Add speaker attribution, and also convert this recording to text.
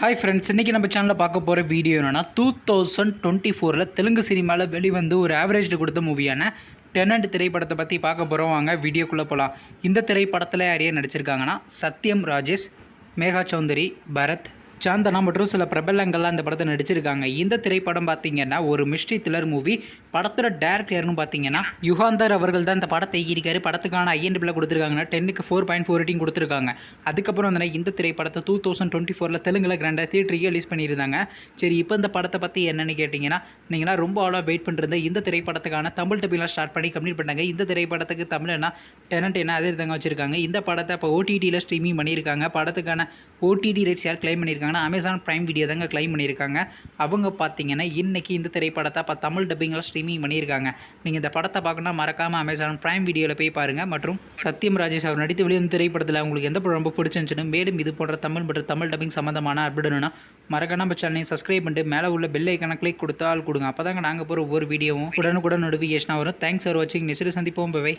Speaker 1: Hi friends, இன்றைக்கி நம்ம சேனலில் பார்க்க போகிற வீடியோ என்னென்னா 2024 தெலுங்கு சினிமாவில் வெளிவந்து ஒரு ஆவரேஜ் கொடுத்த மூவியான டெனன்ட் திரைப்படத்தை பற்றி பார்க்க போகிறோம். வாங்க வீடியோக்குள்ளே போகலாம். இந்த திரைப்படத்தில் யாரையே நடிச்சிருக்காங்கன்னா சத்யம் ராஜேஷ், மேகா சௌந்தரி, பரத், சாந்தனா மற்றும் சில பிரபலங்கள்லாம் இந்த படத்தை நடிச்சிருக்காங்க. இந்த திரைப்படம் பார்த்தீங்கன்னா ஒரு மிஸ்ட்ரி த்ரில்லர் மூவி. படத்தோட டேரக்டர் யாருன்னு பார்த்தீங்கன்னா யுகாந்தர் அவர்கள் தான் இந்த படத்தை இயக்கியிருக்காரு. படத்துக்கான IMDb கொடுத்துருக்காங்கன்னா 10க்கு 4.4 ரேட்டிங் கொடுத்துருக்காங்க. அதுக்கப்புறம் வந்து இந்த திரைப்படத்தை 2024 தெலுங்குல கிராண்டாக தியேட்டருக்கு ரிலீஸ் பண்ணியிருந்தாங்க. சரி, இப்போ இந்த படத்தை பற்றி என்னென்னு கேட்டிங்கன்னா, நீங்களாம் ரொம்ப ஆளாக வெயிட் பண்ணுறது இந்த திரைப்படத்துக்கான தமிழ் டப்பிலாம் ஸ்டார்ட் பண்ணி கம்ப்ளீட் பண்ணாங்க. இந்த திரைப்படத்துக்கு தமிழ்னா டெனன்ட் என்ன அதே தாங்க வச்சுருக்காங்க. இந்த படத்தை இப்போ OTTயில் ஸ்ட்ரீமிங் பண்ணியிருக்காங்க. படத்துக்கான OTT ரேட்ஸ் யார் கிளைம் பண்ணியிருக்காங்க, அமேசான் பிரைம் வீடியோ தாங்க கிளைம் பண்ணியிருக்காங்க. அவங்க பார்த்தீங்கன்னா இன்றைக்கி இந்த திரைப்படத்தை இப்போ தமிழ் டப்பிங்கில் ஸ்ட்ரீமிங் பண்ணியிருக்காங்க. நீங்கள் இந்த படத்தை பார்க்கணுன்னா மறக்காமல் அமேசான் பிரைம் வீடியோவில் போய் பாருங்கள். மற்றும் சத்யம் ராஜேஷ் அவர் நடித்து வெளியே திரைப்படத்தில் உங்களுக்கு எந்த படம் ரொம்ப பிடிச்சிருந்துச்சுன்னு, மேலும் இது போன்ற தமிழ் மற்றும் தமிழ் டப்பிங் சம்மந்தமான அப்டேட்னா மறக்காம நம்ம சேனலையும் சப்ஸ்கிரைப் பண்ணிட்டு மேலே உள்ள பெல் ஐக்கான கிளிக் கொடுத்தால் கொடுங்க. அப்போ தாங்க நாங்கள் போகிற ஒவ்வொரு வீடியோவும் உடனுக்குடன் நோட்டிஃபிகேஷனாக வரும். தேங்க்ஸ் ஃபார் வாட்சிங். நெக்ஸ்ட் சந்திப்போம். பை.